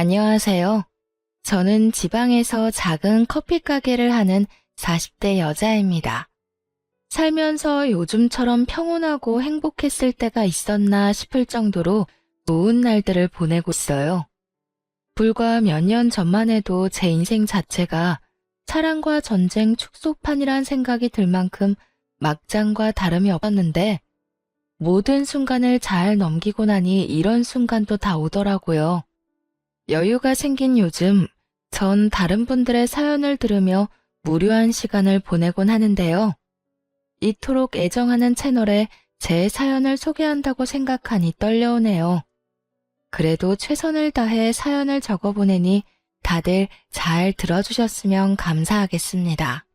안녕하세요. 저는 지방에서 작은 커피 가게를 하는 40대 여자입니다. 살면서 요즘처럼 평온하고 행복했을 때가 있었나 싶을 정도로 좋은 날들을 보내고 있어요. 불과 몇 년 전만 해도 제 인생 자체가 사랑과 전쟁 축소판이란 생각이 들 만큼 막장과 다름이 없었는데 모든 순간을 잘 넘기고 나니 이런 순간도 다 오더라고요. 여유가 생긴 요즘, 전 다른 분들의 사연을 들으며 무료한 시간을 보내곤 하는데요. 이토록 애정하는 채널에 제 사연을 소개한다고 생각하니 떨려오네요. 그래도 최선을 다해 사연을 적어보내니 다들 잘 들어주셨으면 감사하겠습니다.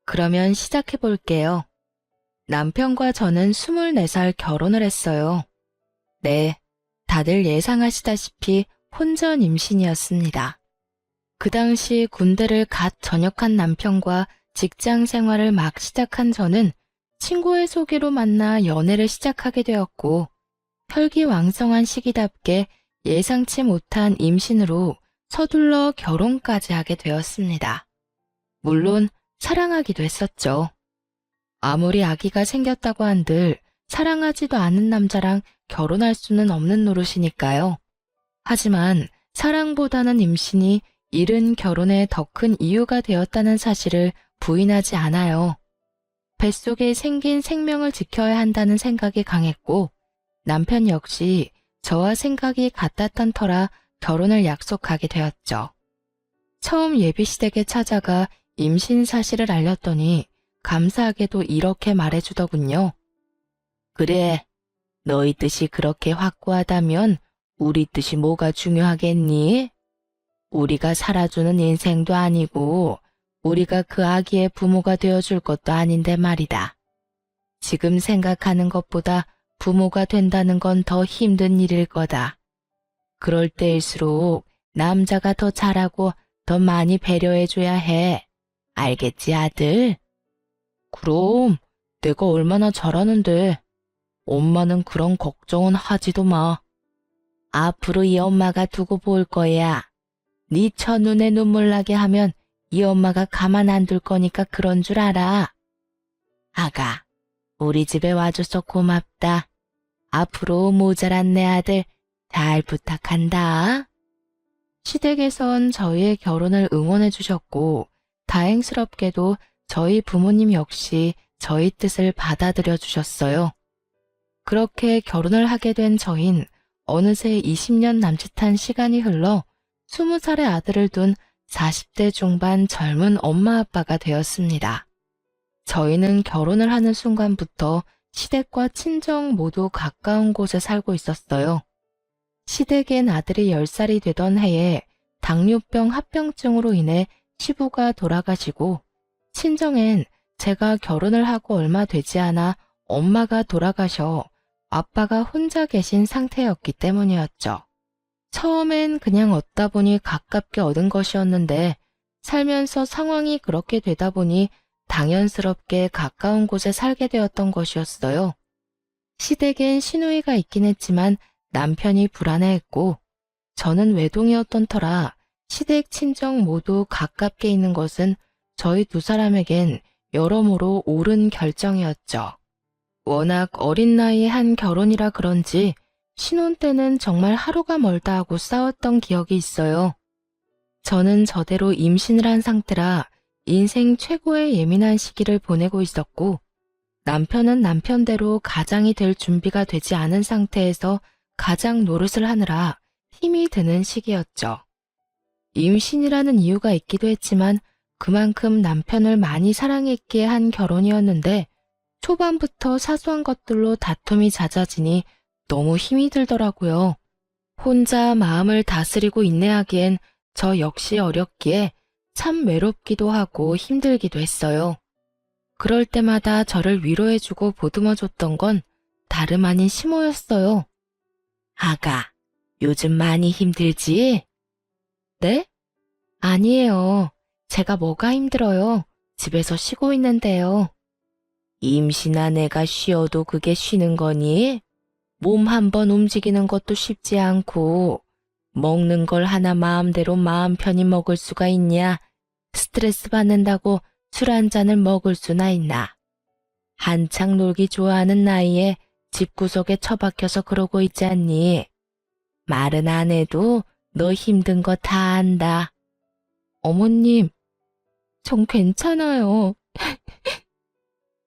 그러면 시작해볼게요. 남편과 저는 24살 결혼을 했어요. 네, 다들 예상하시다시피 혼전 임신이었습니다. 그 당시 군대를 갓 전역한 남편과 직장 생활을 막 시작한 저는 친구의 소개로 만나 연애를 시작하게 되었고 혈기왕성한 시기답게 예상치 못한 임신으로 서둘러 결혼까지 하게 되었습니다. 물론 사랑하기도 했었죠. 아무리 아기가 생겼다고 한들 사랑하지도 않은 남자랑 결혼할 수는 없는 노릇이니까요. 하지만 사랑보다는 임신이 이른 결혼에 더 큰 이유가 되었다는 사실을 부인하지 않아요. 뱃속에 생긴 생명을 지켜야 한다는 생각이 강했고 남편 역시 저와 생각이 같았던 터라 결혼을 약속하게 되었죠. 처음 예비시댁에 찾아가 임신 사실을 알렸더니 감사하게도 이렇게 말해주더군요. 그래, 너희 뜻이 그렇게 확고하다면 우리 뜻이 뭐가 중요하겠니? 우리가 살아주는 인생도 아니고 우리가 그 아기의 부모가 되어줄 것도 아닌데 말이다. 지금 생각하는 것보다 부모가 된다는 건 더 힘든 일일 거다. 그럴 때일수록 남자가 더 잘하고 더 많이 배려해줘야 해. 알겠지, 아들? 그럼 내가 얼마나 잘하는데. 엄마는 그런 걱정은 하지도 마. 앞으로 이 엄마가 두고 볼 거야. 네 첫눈에 눈물 나게 하면 이 엄마가 가만 안 둘 거니까 그런 줄 알아. 아가, 우리 집에 와줘서 고맙다. 앞으로 모자란 내 아들 잘 부탁한다. 시댁에선 저희의 결혼을 응원해 주셨고 다행스럽게도 저희 부모님 역시 저희 뜻을 받아들여 주셨어요. 그렇게 결혼을 하게 된 저흰 어느새 20년 남짓한 시간이 흘러 20살의 아들을 둔 40대 중반 젊은 엄마 아빠가 되었습니다. 저희는 결혼을 하는 순간부터 시댁과 친정 모두 가까운 곳에 살고 있었어요. 시댁엔 아들이 10살이 되던 해에 당뇨병 합병증으로 인해 시부가 돌아가시고 친정엔 제가 결혼을 하고 얼마 되지 않아 엄마가 돌아가셔 아빠가 혼자 계신 상태였기 때문이었죠. 처음엔 그냥 얻다 보니 가깝게 얻은 것이었는데 살면서 상황이 그렇게 되다 보니 당연스럽게 가까운 곳에 살게 되었던 것이었어요. 시댁엔 시누이가 있긴 했지만 남편이 불안해했고 저는 외동이었던 터라 시댁 친정 모두 가깝게 있는 것은 저희 두 사람에겐 여러모로 옳은 결정이었죠. 워낙 어린 나이에 한 결혼이라 그런지 신혼 때는 정말 하루가 멀다 하고 싸웠던 기억이 있어요. 저는 저대로 임신을 한 상태라 인생 최고의 예민한 시기를 보내고 있었고 남편은 남편대로 가장이 될 준비가 되지 않은 상태에서 가장 노릇을 하느라 힘이 드는 시기였죠. 임신이라는 이유가 있기도 했지만 그만큼 남편을 많이 사랑했기에 한 결혼이었는데 초반부터 사소한 것들로 다툼이 잦아지니 너무 힘이 들더라고요. 혼자 마음을 다스리고 인내하기엔 저 역시 어렸기에 참 외롭기도 하고 힘들기도 했어요. 그럴 때마다 저를 위로해주고 보듬어줬던 건 다름 아닌 시모였어요. 아가, 요즘 많이 힘들지? 네? 아니에요. 제가 뭐가 힘들어요. 집에서 쉬고 있는데요. 임신한 애가 쉬어도 그게 쉬는 거니? 몸 한번 움직이는 것도 쉽지 않고 먹는 걸 하나 마음대로 마음 편히 먹을 수가 있냐? 스트레스 받는다고 술 한 잔을 먹을 수나 있나? 한창 놀기 좋아하는 나이에 집구석에 처박혀서 그러고 있지 않니? 말은 안 해도 너 힘든 거 다 안다. 어머님, 전 괜찮아요.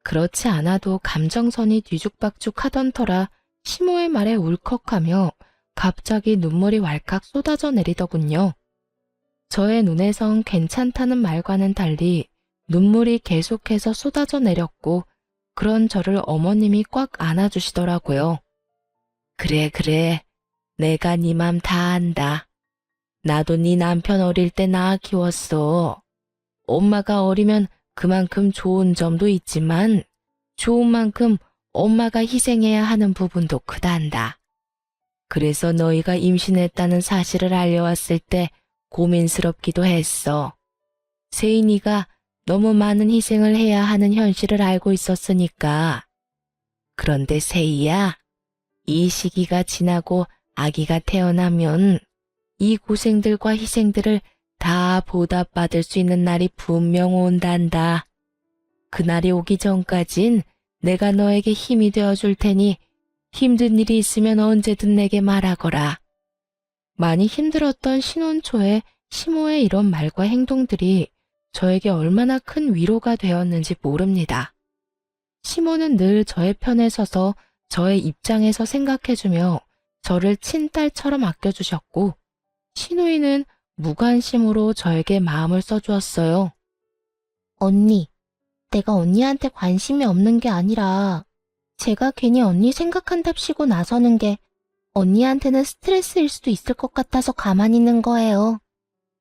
그렇지 않아도 감정선이 뒤죽박죽 하던 터라 시모의 말에 울컥하며 갑자기 눈물이 왈칵 쏟아져 내리더군요. 저의 눈에선 괜찮다는 말과는 달리 눈물이 계속해서 쏟아져 내렸고 그런 저를 어머님이 꽉 안아주시더라고요. 그래 그래, 내가 네 맘 다 안다. 나도 네 남편 어릴 때 낳아 키웠어. 엄마가 어리면 그만큼 좋은 점도 있지만 좋은 만큼 엄마가 희생해야 하는 부분도 크단다. 그래서 너희가 임신했다는 사실을 알려왔을 때 고민스럽기도 했어. 세인이가 너무 많은 희생을 해야 하는 현실을 알고 있었으니까. 그런데 세이야, 이 시기가 지나고 아기가 태어나면 이 고생들과 희생들을 다 보답받을 수 있는 날이 분명 온단다. 그날이 오기 전까진 내가 너에게 힘이 되어줄 테니 힘든 일이 있으면 언제든 내게 말하거라. 많이 힘들었던 신혼 초에 시모의 이런 말과 행동들이 저에게 얼마나 큰 위로가 되었는지 모릅니다. 시모는 늘 저의 편에 서서 저의 입장에서 생각해주며 저를 친딸처럼 아껴주셨고 시누이는 무관심으로 저에게 마음을 써주었어요. 언니, 내가 언니한테 관심이 없는 게 아니라 제가 괜히 언니 생각한답시고 나서는 게 언니한테는 스트레스일 수도 있을 것 같아서 가만히 있는 거예요.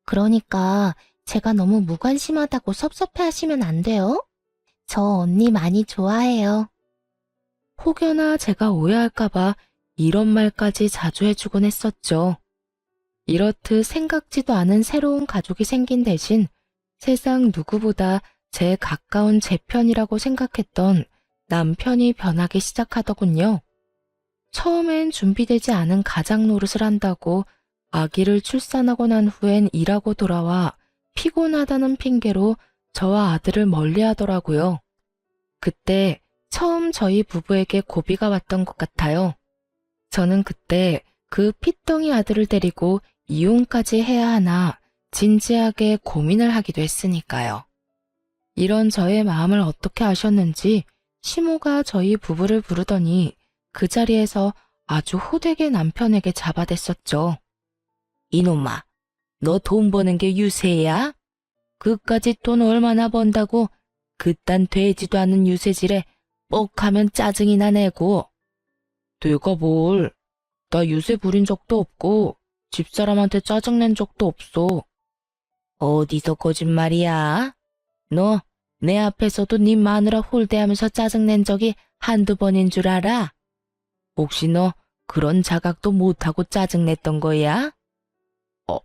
그러니까 제가 너무 무관심하다고 섭섭해하시면 안 돼요? 저 언니 많이 좋아해요. 혹여나 제가 오해할까봐 이런 말까지 자주 해주곤 했었죠. 이렇듯 생각지도 않은 새로운 가족이 생긴 대신 세상 누구보다 제 가까운 제 편이라고 생각했던 남편이 변하기 시작하더군요. 처음엔 준비되지 않은 가장 노릇을 한다고 아기를 출산하고 난 후엔 일하고 돌아와 피곤하다는 핑계로 저와 아들을 멀리하더라고요. 그때 처음 저희 부부에게 고비가 왔던 것 같아요. 저는 그때 그 핏덩이 아들을 데리고 이혼까지 해야 하나 진지하게 고민을 하기도 했으니까요. 이런 저의 마음을 어떻게 아셨는지 시모가 저희 부부를 부르더니 그 자리에서 아주 호되게 남편에게 잡아댔었죠. 이놈아, 너 돈 버는 게 유세야? 그까짓 돈 얼마나 번다고 그딴 되지도 않은 유세질에 뻑하면 짜증이나 내고. 내가 뭘, 나 유세 부린 적도 없고 집사람한테 짜증낸 적도 없어. 어디서 거짓말이야? 너 내 앞에서도 네 마누라 홀대하면서 짜증낸 적이 한두 번인 줄 알아? 혹시 너 그런 자각도 못하고 짜증냈던 거야?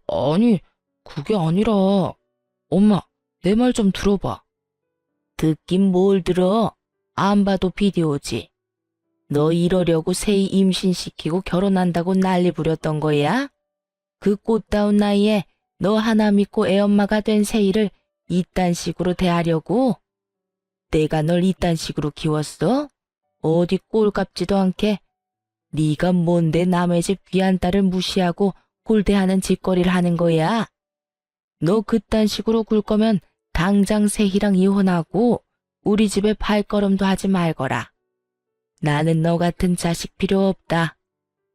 아니, 그게 아니라. 엄마, 내 말 좀 들어봐. 듣긴 뭘 들어? 안 봐도 비디오지. 너 이러려고 세이 임신시키고 결혼한다고 난리 부렸던 거야? 그 꽃다운 나이에 너 하나 믿고 애엄마가 된 세이를 이딴 식으로 대하려고? 내가 널 이딴 식으로 키웠어? 어디 꼴 같지도 않게. 네가 뭔데 남의 집 귀한 딸을 무시하고 홀대하는 짓거리를 하는 거야? 너 그딴 식으로 굴 거면 당장 세희랑 이혼하고 우리 집에 발걸음도 하지 말거라. 나는 너 같은 자식 필요 없다.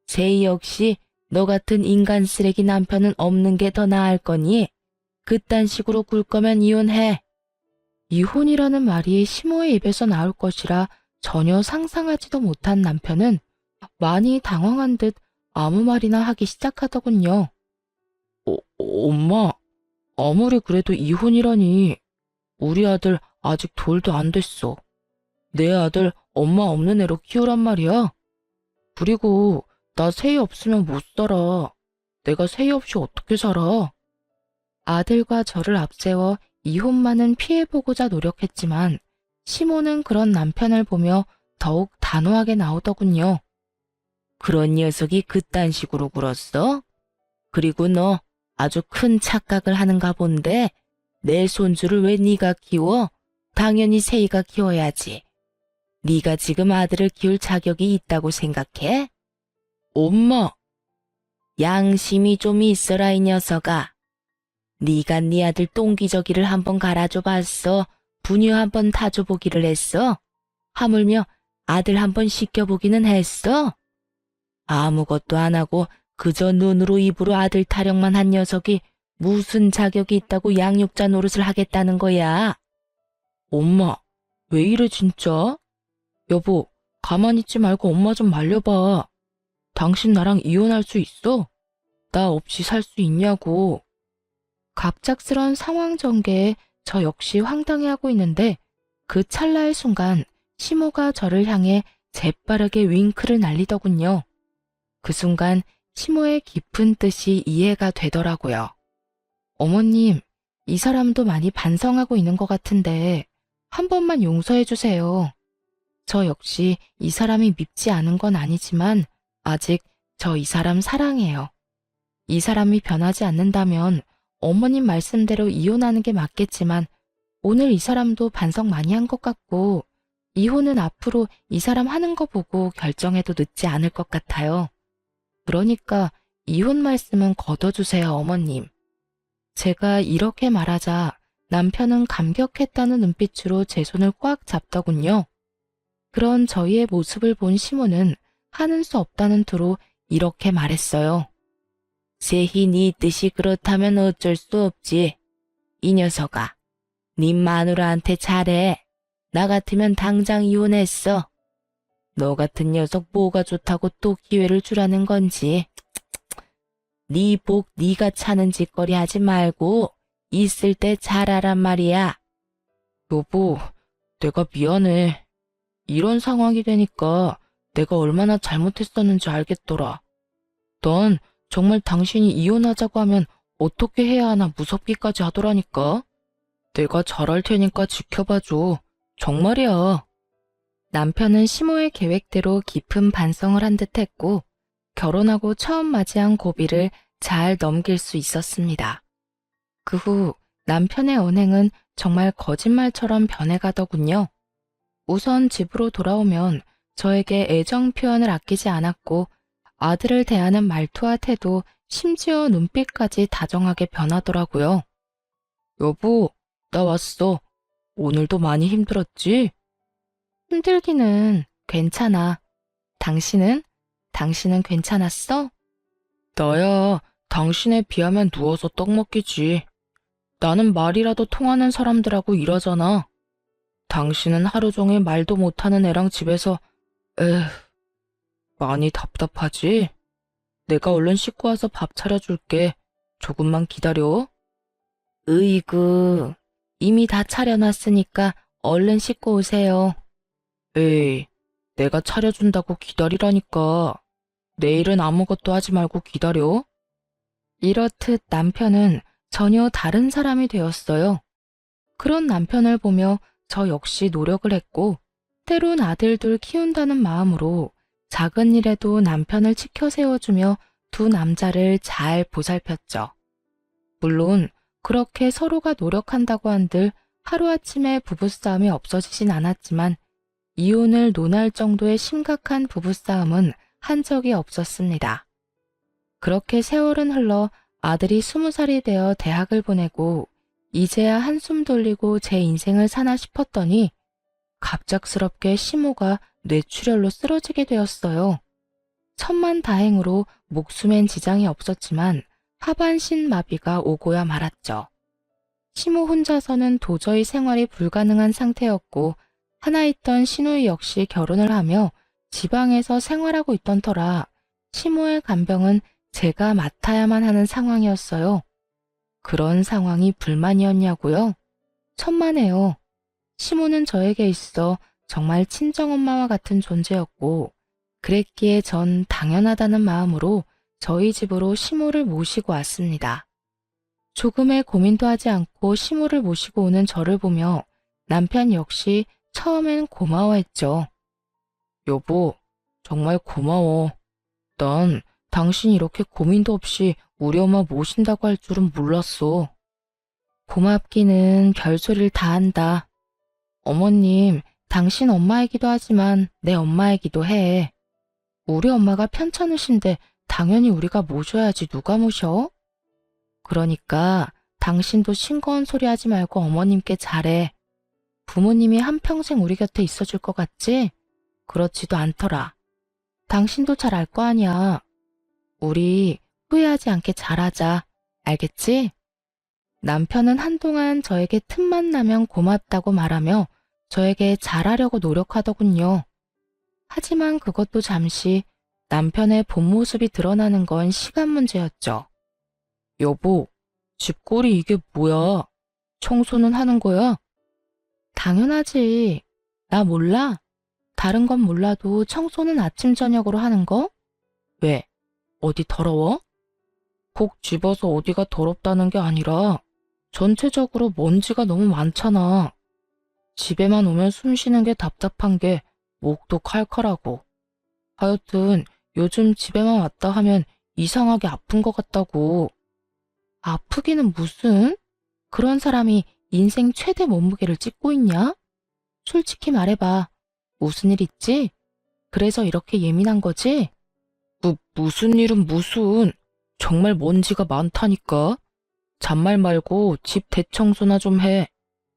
세희 역시 너 같은 인간 쓰레기 남편은 없는 게 더 나을 거니 그딴 식으로 굴 거면 이혼해. 이혼이라는 말이 시모의 입에서 나올 것이라 전혀 상상하지도 못한 남편은 많이 당황한 듯 아무 말이나 하기 시작하더군요. 엄마, 아무리 그래도 이혼이라니. 우리 아들 아직 돌도 안 됐어. 내 아들 엄마 없는 애로 키우란 말이야. 그리고 나 세희 없으면 못 살아. 내가 세희 없이 어떻게 살아? 아들과 저를 앞세워 이혼만은 피해보고자 노력했지만 시모는 그런 남편을 보며 더욱 단호하게 나오더군요. 그런 녀석이 그딴 식으로 굴었어? 그리고 너 아주 큰 착각을 하는가 본데 내 손주를 왜 네가 키워? 당연히 세희가 키워야지. 네가 지금 아들을 키울 자격이 있다고 생각해? 엄마, 양심이 좀 있어라 이 녀석아. 네가 네 아들 똥기저귀를 한번 갈아줘 봤어? 분유 한번 타줘 보기를 했어? 하물며 아들 한번 씻겨보기는 했어? 아무것도 안 하고 그저 눈으로 입으로 아들 타령만 한 녀석이 무슨 자격이 있다고 양육자 노릇을 하겠다는 거야? 엄마, 왜 이래 진짜? 여보, 가만히 있지 말고 엄마 좀 말려봐. 당신 나랑 이혼할 수 있어? 나 없이 살 수 있냐고. 갑작스런 상황 전개에 저 역시 황당해하고 있는데 그 찰나의 순간 시모가 저를 향해 재빠르게 윙크를 날리더군요. 그 순간 시모의 깊은 뜻이 이해가 되더라고요. 어머님, 이 사람도 많이 반성하고 있는 것 같은데 한 번만 용서해 주세요. 저 역시 이 사람이 밉지 않은 건 아니지만 아직 저 이 사람 사랑해요. 이 사람이 변하지 않는다면 어머님 말씀대로 이혼하는 게 맞겠지만 오늘 이 사람도 반성 많이 한 것 같고 이혼은 앞으로 이 사람 하는 거 보고 결정해도 늦지 않을 것 같아요. 그러니까 이혼 말씀은 거둬주세요, 어머님. 제가 이렇게 말하자 남편은 감격했다는 눈빛으로 제 손을 꽉 잡더군요. 그런 저희의 모습을 본 시모는 하는 수 없다는 투로 이렇게 말했어요. 세희 네 뜻이 그렇다면 어쩔 수 없지. 이 녀석아, 네 마누라한테 잘해. 나 같으면 당장 이혼했어. 너 같은 녀석 뭐가 좋다고 또 기회를 주라는 건지. 네 복 네가 차는 짓거리 하지 말고 있을 때 잘하란 말이야. 여보, 내가 미안해. 이런 상황이 되니까 내가 얼마나 잘못했었는지 알겠더라. 넌 정말 당신이 이혼하자고 하면 어떻게 해야 하나 무섭기까지 하더라니까. 내가 잘할 테니까 지켜봐줘. 정말이야. 남편은 시모의 계획대로 깊은 반성을 한 듯 했고 결혼하고 처음 맞이한 고비를 잘 넘길 수 있었습니다. 그 후 남편의 언행은 정말 거짓말처럼 변해가더군요. 우선 집으로 돌아오면 저에게 애정 표현을 아끼지 않았고 아들을 대하는 말투와 태도, 심지어 눈빛까지 다정하게 변하더라고요. 여보, 나 왔어. 오늘도 많이 힘들었지? 힘들기는 괜찮아. 당신은? 당신은 괜찮았어? 나야 당신에 비하면 누워서 떡 먹기지. 나는 말이라도 통하는 사람들하고 일하잖아. 당신은 하루 종일 말도 못하는 애랑 집에서 에휴, 많이 답답하지? 내가 얼른 씻고 와서 밥 차려줄게. 조금만 기다려. 으이구, 이미 다 차려놨으니까 얼른 씻고 오세요. 에이, 내가 차려준다고 기다리라니까. 내일은 아무것도 하지 말고 기다려. 이렇듯 남편은 전혀 다른 사람이 되었어요. 그런 남편을 보며 저 역시 노력을 했고 때론 아들 둘 키운다는 마음으로 작은 일에도 남편을 지켜 세워주며 두 남자를 잘 보살폈죠. 물론 그렇게 서로가 노력한다고 한들 하루아침에 부부싸움이 없어지진 않았지만 이혼을 논할 정도의 심각한 부부싸움은 한 적이 없었습니다. 그렇게 세월은 흘러 아들이 20살이 되어 대학을 보내고 이제야 한숨 돌리고 제 인생을 사나 싶었더니 갑작스럽게 시모가 뇌출혈로 쓰러지게 되었어요. 천만다행으로 목숨엔 지장이 없었지만 하반신 마비가 오고야 말았죠. 시모 혼자서는 도저히 생활이 불가능한 상태였고 하나 있던 시누이 역시 결혼을 하며 지방에서 생활하고 있던 터라 시모의 간병은 제가 맡아야만 하는 상황이었어요. 그런 상황이 불만이었냐고요? 천만에요. 시모는 저에게 있어 정말 친정엄마와 같은 존재였고 그랬기에 전 당연하다는 마음으로 저희 집으로 시모를 모시고 왔습니다. 조금의 고민도 하지 않고 시모를 모시고 오는 저를 보며 남편 역시 처음엔 고마워했죠. 여보, 정말 고마워. 난 당신이 이렇게 고민도 없이 우리 엄마 모신다고 할 줄은 몰랐어. 고맙기는 별소리를 다 한다. 어머님, 당신 엄마이기도 하지만 내 엄마이기도 해. 우리 엄마가 편찮으신데 당연히 우리가 모셔야지 누가 모셔? 그러니까 당신도 싱거운 소리 하지 말고 어머님께 잘해. 부모님이 한평생 우리 곁에 있어줄 것 같지? 그렇지도 않더라. 당신도 잘 알 거 아니야. 우리 후회하지 않게 잘하자. 알겠지? 남편은 한동안 저에게 틈만 나면 고맙다고 말하며 저에게 잘하려고 노력하더군요. 하지만 그것도 잠시 남편의 본 모습이 드러나는 건 시간 문제였죠. 여보, 집골이 이게 뭐야? 청소는 하는 거야? 당연하지. 나 몰라? 다른 건 몰라도 청소는 아침 저녁으로 하는 거? 왜? 어디 더러워? 콕 집어서 어디가 더럽다는 게 아니라 전체적으로 먼지가 너무 많잖아. 집에만 오면 숨 쉬는 게 답답한 게 목도 칼칼하고. 하여튼 요즘 집에만 왔다 하면 이상하게 아픈 것 같다고. 아프기는 무슨? 그런 사람이 인생 최대 몸무게를 찢고 있냐? 솔직히 말해봐. 무슨 일 있지? 그래서 이렇게 예민한 거지? 무슨 일은 무슨. 정말 먼지가 많다니까. 잔말 말고 집 대청소나 좀 해.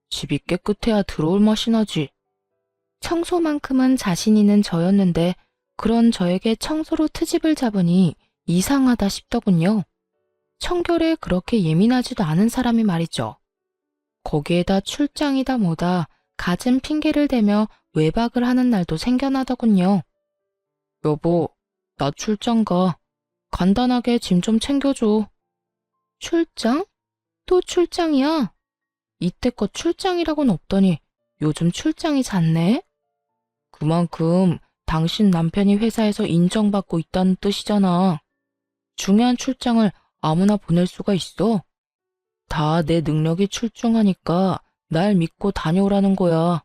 집이 깨끗해야 들어올 맛이 나지. 청소만큼은 자신 있는 저였는데 그런 저에게 청소로 트집을 잡으니 이상하다 싶더군요. 청결에 그렇게 예민하지도 않은 사람이 말이죠. 거기에다 출장이다 뭐다 갖은 핑계를 대며 외박을 하는 날도 생겨나더군요. 여보, 나 출장 가. 간단하게 짐 좀 챙겨줘. 출장? 또 출장이야? 이때껏 출장이라고는 없더니 요즘 출장이 잦네? 그만큼 당신 남편이 회사에서 인정받고 있다는 뜻이잖아. 중요한 출장을 아무나 보낼 수가 있어? 다 내 능력이 출중하니까 날 믿고 다녀오라는 거야.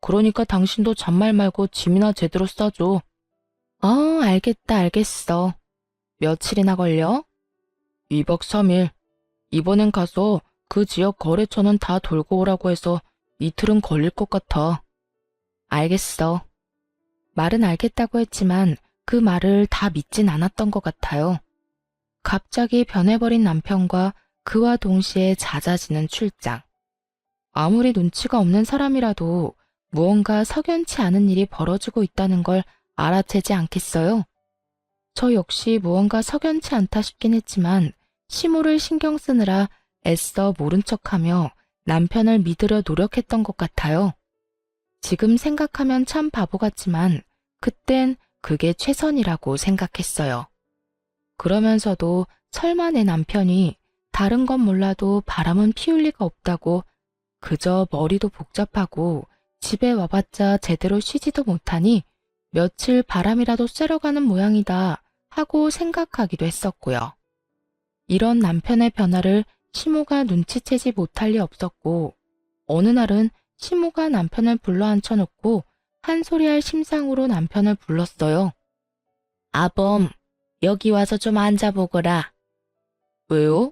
그러니까 당신도 잔말 말고 짐이나 제대로 싸줘. 알겠다, 알겠어. 며칠이나 걸려? 2박 3일. 이번엔 가서 그 지역 거래처는 다 돌고 오라고 해서 이틀은 걸릴 것 같아. 알겠어. 말은 알겠다고 했지만 그 말을 다 믿진 않았던 것 같아요. 갑자기 변해버린 남편과 그와 동시에 잦아지는 출장. 아무리 눈치가 없는 사람이라도 무언가 석연치 않은 일이 벌어지고 있다는 걸 알아채지 않겠어요? 저 역시 무언가 석연치 않다 싶긴 했지만 시모를 신경 쓰느라 애써 모른 척하며 남편을 믿으려 노력했던 것 같아요. 지금 생각하면 참 바보 같지만 그땐 그게 최선이라고 생각했어요. 그러면서도 설마 내 남편이 다른 건 몰라도 바람은 피울 리가 없다고 그저 머리도 복잡하고 집에 와봤자 제대로 쉬지도 못하니 며칠 바람이라도 쐬러 가는 모양이다 하고 생각하기도 했었고요. 이런 남편의 변화를 시모가 눈치채지 못할 리 없었고 어느 날은 시모가 남편을 불러 앉혀놓고 한 소리할 심상으로 남편을 불렀어요. 아범, 여기 와서 좀 앉아보거라. 왜요?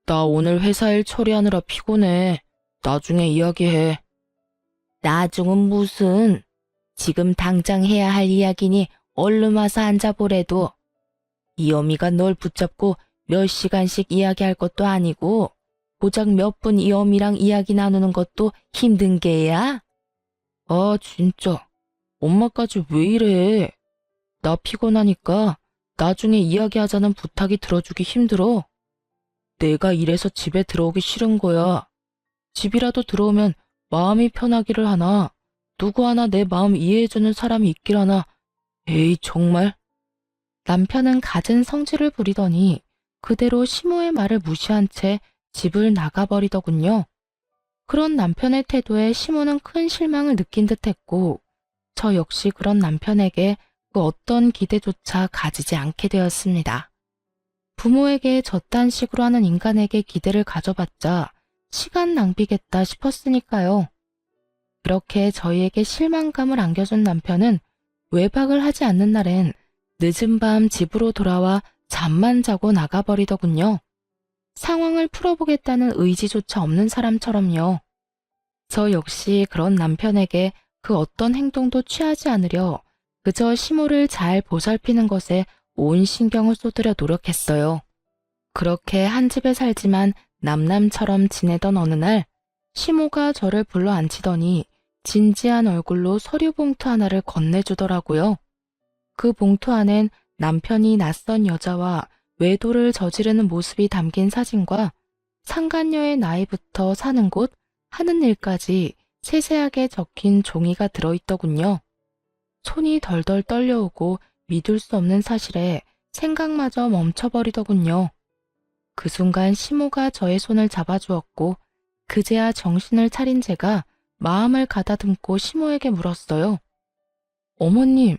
나 오늘 회사 일 처리하느라 피곤해. 나중에 이야기해. 나중은 무슨? 지금 당장 해야 할 이야기니 얼른 와서 앉아보래도. 이 어미가 널 붙잡고 몇 시간씩 이야기할 것도 아니고 고작 몇 분 이 어미랑 이야기 나누는 것도 힘든 게야? 아, 진짜. 엄마까지 왜 이래? 나 피곤하니까 나중에 이야기하자는 부탁이 들어주기 힘들어. 내가 이래서 집에 들어오기 싫은 거야. 집이라도 들어오면 마음이 편하기를 하나, 누구 하나 내 마음 이해해주는 사람이 있길 하나. 에이, 정말. 남편은 갖은 성질을 부리더니 그대로 시모의 말을 무시한 채 집을 나가버리더군요. 그런 남편의 태도에 시모는 큰 실망을 느낀 듯했고 저 역시 그런 남편에게 그 어떤 기대조차 가지지 않게 되었습니다. 부모에게 저딴 식으로 하는 인간에게 기대를 가져봤자 시간 낭비겠다 싶었으니까요. 그렇게 저희에게 실망감을 안겨준 남편은 외박을 하지 않는 날엔 늦은 밤 집으로 돌아와 잠만 자고 나가버리더군요. 상황을 풀어보겠다는 의지조차 없는 사람처럼요. 저 역시 그런 남편에게 그 어떤 행동도 취하지 않으려 그저 시모를 잘 보살피는 것에 온 신경을 쏟으려 노력했어요. 그렇게 한 집에 살지만 남남처럼 지내던 어느 날 시모가 저를 불러 앉히더니 진지한 얼굴로 서류 봉투 하나를 건네주더라고요. 그 봉투 안엔 남편이 낯선 여자와 외도를 저지르는 모습이 담긴 사진과 상간녀의 나이부터 사는 곳, 하는 일까지 세세하게 적힌 종이가 들어있더군요. 손이 덜덜 떨려오고 믿을 수 없는 사실에 생각마저 멈춰버리더군요. 그 순간 시모가 저의 손을 잡아주었고 그제야 정신을 차린 제가 마음을 가다듬고 시모에게 물었어요. 어머님,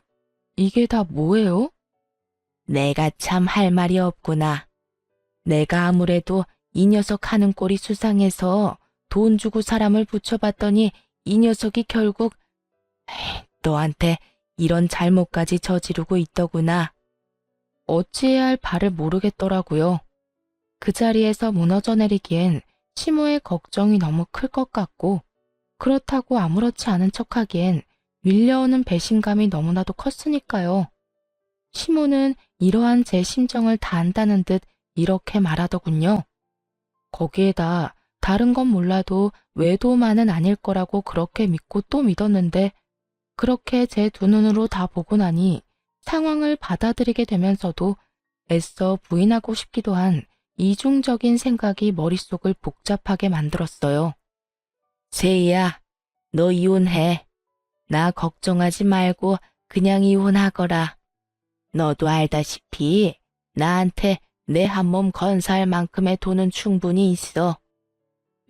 이게 다 뭐예요? 내가 참 할 말이 없구나. 내가 아무래도 이 녀석 하는 꼴이 수상해서 돈 주고 사람을 붙여봤더니 이 녀석이 결국 너한테 이런 잘못까지 저지르고 있더구나. 어찌해야 할 바를 모르겠더라고요. 그 자리에서 무너져 내리기엔 시모의 걱정이 너무 클 것 같고 그렇다고 아무렇지 않은 척하기엔 밀려오는 배신감이 너무나도 컸으니까요. 시모는 이러한 제 심정을 다 안다는 듯 이렇게 말하더군요. 거기에다 다른 건 몰라도 외도만은 아닐 거라고 그렇게 믿고 또 믿었는데 그렇게 제 두 눈으로 다 보고 나니 상황을 받아들이게 되면서도 애써 부인하고 싶기도 한 이중적인 생각이 머릿속을 복잡하게 만들었어요. 제이야, 너 이혼해. 나 걱정하지 말고 그냥 이혼하거라. 너도 알다시피 나한테 내 한 몸 건사할 만큼의 돈은 충분히 있어.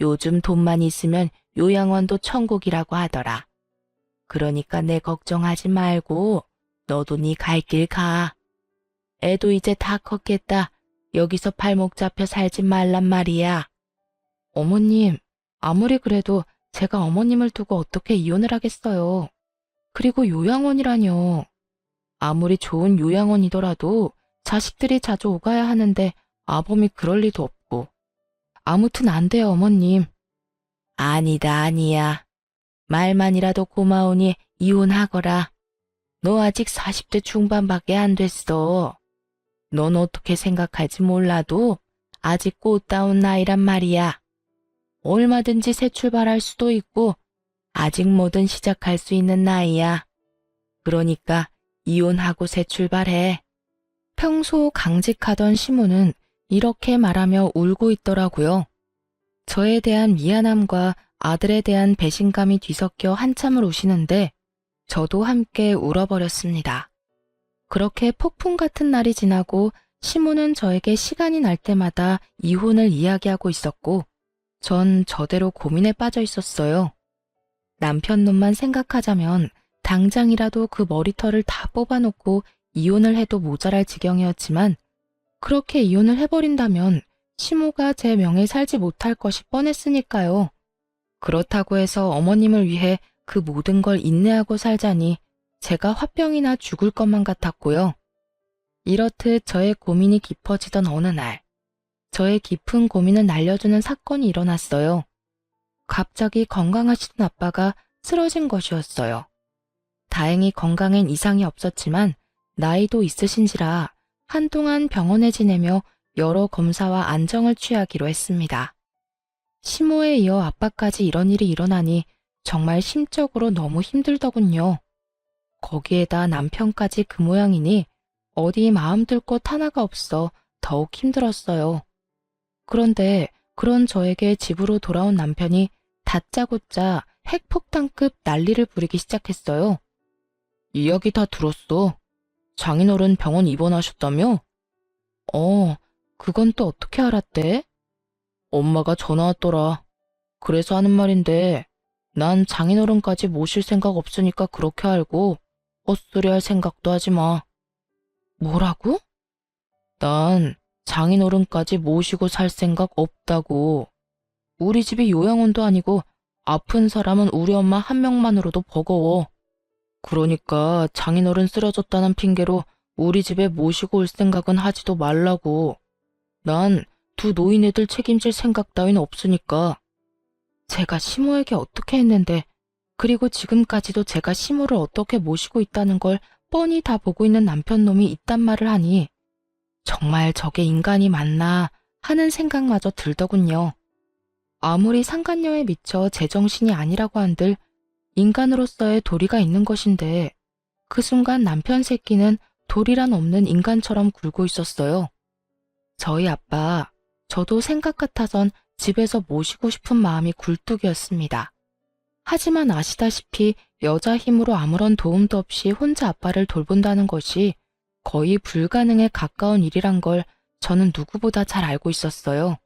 요즘 돈만 있으면 요양원도 천국이라고 하더라. 그러니까 내 걱정하지 말고 너도 네 갈 길 가. 애도 이제 다 컸겠다. 여기서 발목 잡혀 살지 말란 말이야. 어머님, 아무리 그래도 제가 어머님을 두고 어떻게 이혼을 하겠어요. 그리고 요양원이라뇨. 아무리 좋은 요양원이더라도 자식들이 자주 오가야 하는데 아범이 그럴 리도 없고. 아무튼 안 돼요, 어머님. 아니다, 아니야. 말만이라도 고마우니 이혼하거라. 너 아직 40대 중반밖에 안 됐어. 넌 어떻게 생각할지 몰라도 아직 꽃다운 나이란 말이야. 얼마든지 새 출발할 수도 있고 아직 뭐든 시작할 수 있는 나이야. 그러니까 이혼하고 새 출발해. 평소 강직하던 시모는 이렇게 말하며 울고 있더라고요. 저에 대한 미안함과 아들에 대한 배신감이 뒤섞여 한참을 우시는데 저도 함께 울어버렸습니다. 그렇게 폭풍 같은 날이 지나고 시모는 저에게 시간이 날 때마다 이혼을 이야기하고 있었고 전 저대로 고민에 빠져 있었어요. 남편 놈만 생각하자면 당장이라도 그 머리털을 다 뽑아놓고 이혼을 해도 모자랄 지경이었지만 그렇게 이혼을 해버린다면 시모가 제 명에 살지 못할 것이 뻔했으니까요. 그렇다고 해서 어머님을 위해 그 모든 걸 인내하고 살자니 제가 화병이나 죽을 것만 같았고요. 이렇듯 저의 고민이 깊어지던 어느 날, 저의 깊은 고민을 날려주는 사건이 일어났어요. 갑자기 건강하시던 아빠가 쓰러진 것이었어요. 다행히 건강엔 이상이 없었지만 나이도 있으신지라 한동안 병원에 지내며 여러 검사와 안정을 취하기로 했습니다. 시모에 이어 아빠까지 이런 일이 일어나니 정말 심적으로 너무 힘들더군요. 거기에다 남편까지 그 모양이니 어디 마음 둘 곳 하나가 없어 더욱 힘들었어요. 그런데 그런 저에게 집으로 돌아온 남편이 다짜고짜 핵폭탄급 난리를 부리기 시작했어요. 이야기 다 들었어. 장인어른 병원 입원하셨다며? 그건 또 어떻게 알았대? 엄마가 전화 왔더라. 그래서 하는 말인데 난 장인어른까지 모실 생각 없으니까 그렇게 알고 헛소리 할 생각도 하지 마. 뭐라고? 난 장인어른까지 모시고 살 생각 없다고. 우리 집이 요양원도 아니고 아픈 사람은 우리 엄마 한 명만으로도 버거워. 그러니까 장인어른 쓰러졌다는 핑계로 우리 집에 모시고 올 생각은 하지도 말라고. 난 두 노인애들 책임질 생각 따윈 없으니까. 제가 시모에게 어떻게 했는데, 그리고 지금까지도 제가 시모를 어떻게 모시고 있다는 걸 뻔히 다 보고 있는 남편놈이 있단 말을 하니 정말 저게 인간이 맞나 하는 생각마저 들더군요. 아무리 상간녀에 미쳐 제정신이 아니라고 한들 인간으로서의 도리가 있는 것인데 그 순간 남편 새끼는 도리란 없는 인간처럼 굴고 있었어요. 저희 아빠, 저도 생각 같아선 집에서 모시고 싶은 마음이 굴뚝이었습니다. 하지만 아시다시피 여자 힘으로 아무런 도움도 없이 혼자 아빠를 돌본다는 것이 거의 불가능에 가까운 일이란 걸 저는 누구보다 잘 알고 있었어요.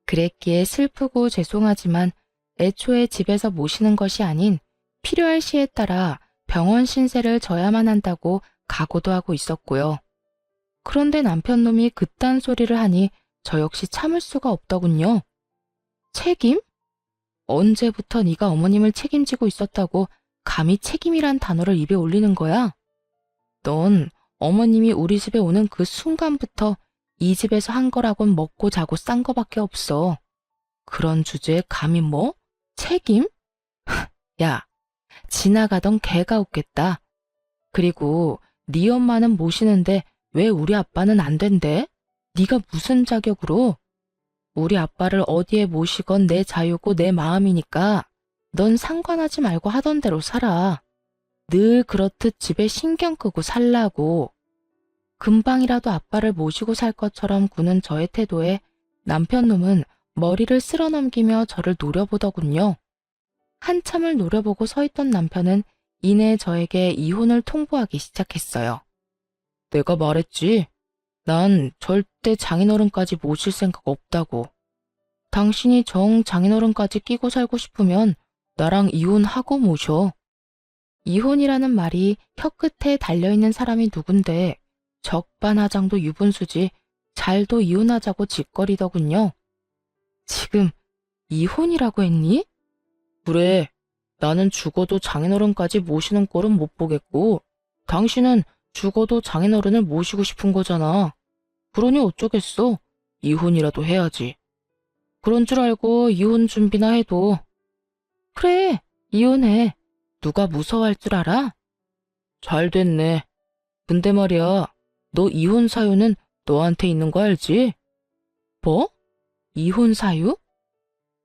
그랬기에 슬프고 죄송하지만 애초에 집에서 모시는 것이 아닌 필요할 시에 따라 병원 신세를 져야만 한다고 각오도 하고 있었고요. 그런데 남편놈이 그딴 소리를 하니 저 역시 참을 수가 없더군요. 책임? 언제부터 네가 어머님을 책임지고 있었다고 감히 책임이란 단어를 입에 올리는 거야? 넌 어머님이 우리 집에 오는 그 순간부터 이 집에서 한 거라곤 먹고 자고 싼 거밖에 없어. 그런 주제에 감히 뭐? 책임? 야, 지나가던 개가 웃겠다. 그리고 네 엄마는 모시는데 왜 우리 아빠는 안 된대? 네가 무슨 자격으로? 우리 아빠를 어디에 모시건 내 자유고 내 마음이니까 넌 상관하지 말고 하던 대로 살아. 늘 그렇듯 집에 신경 끄고 살라고. 금방이라도 아빠를 모시고 살 것처럼 구는 저의 태도에 남편놈은 머리를 쓸어넘기며 저를 노려보더군요. 한참을 노려보고 서 있던 남편은 이내 저에게 이혼을 통보하기 시작했어요. 내가 말했지. 난 절대 장인어른까지 모실 생각 없다고. 당신이 정 장인어른까지 끼고 살고 싶으면 나랑 이혼하고 모셔. 이혼이라는 말이 혀끝에 달려있는 사람이 누군데 적반하장도 유분수지 잘도 이혼하자고 짓거리더군요. 지금 이혼이라고 했니? 그래. 나는 죽어도 장인어른까지 모시는 꼴은 못 보겠고 당신은 죽어도 장인어른을 모시고 싶은 거잖아. 그러니 어쩌겠어. 이혼이라도 해야지. 그런 줄 알고 이혼 준비나 해도. 그래, 이혼해. 누가 무서워할 줄 알아? 잘 됐네. 근데 말이야, 너 이혼 사유는 너한테 있는 거 알지? 뭐? 이혼 사유?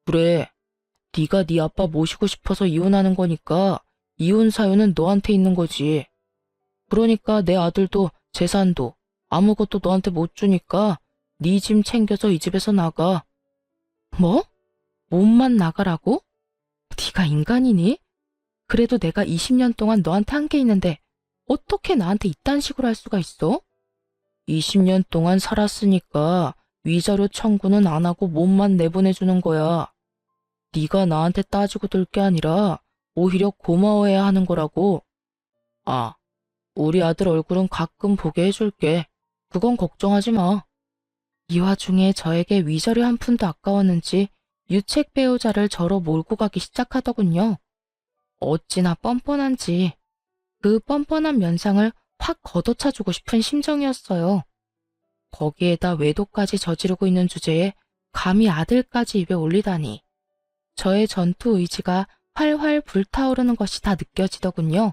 그래, 네가 네 아빠 모시고 싶어서 이혼하는 거니까 이혼 사유는 너한테 있는 거지. 그러니까 내 아들도 재산도 아무것도 너한테 못 주니까 네 짐 챙겨서 이 집에서 나가. 뭐? 몸만 나가라고? 네가 인간이니? 그래도 내가 20년 동안 너한테 한 게 있는데 어떻게 나한테 이딴 식으로 할 수가 있어? 20년 동안 살았으니까 위자료 청구는 안 하고 몸만 내보내주는 거야. 네가 나한테 따지고 들 게 아니라 오히려 고마워해야 하는 거라고. 아, 우리 아들 얼굴은 가끔 보게 해줄게. 그건 걱정하지 마. 이 와중에 저에게 위자료 한 푼도 아까웠는지 유책 배우자를 저로 몰고 가기 시작하더군요. 어찌나 뻔뻔한지 그 뻔뻔한 면상을 확 걷어차주고 싶은 심정이었어요. 거기에다 외도까지 저지르고 있는 주제에 감히 아들까지 입에 올리다니 저의 전투 의지가 활활 불타오르는 것이 다 느껴지더군요.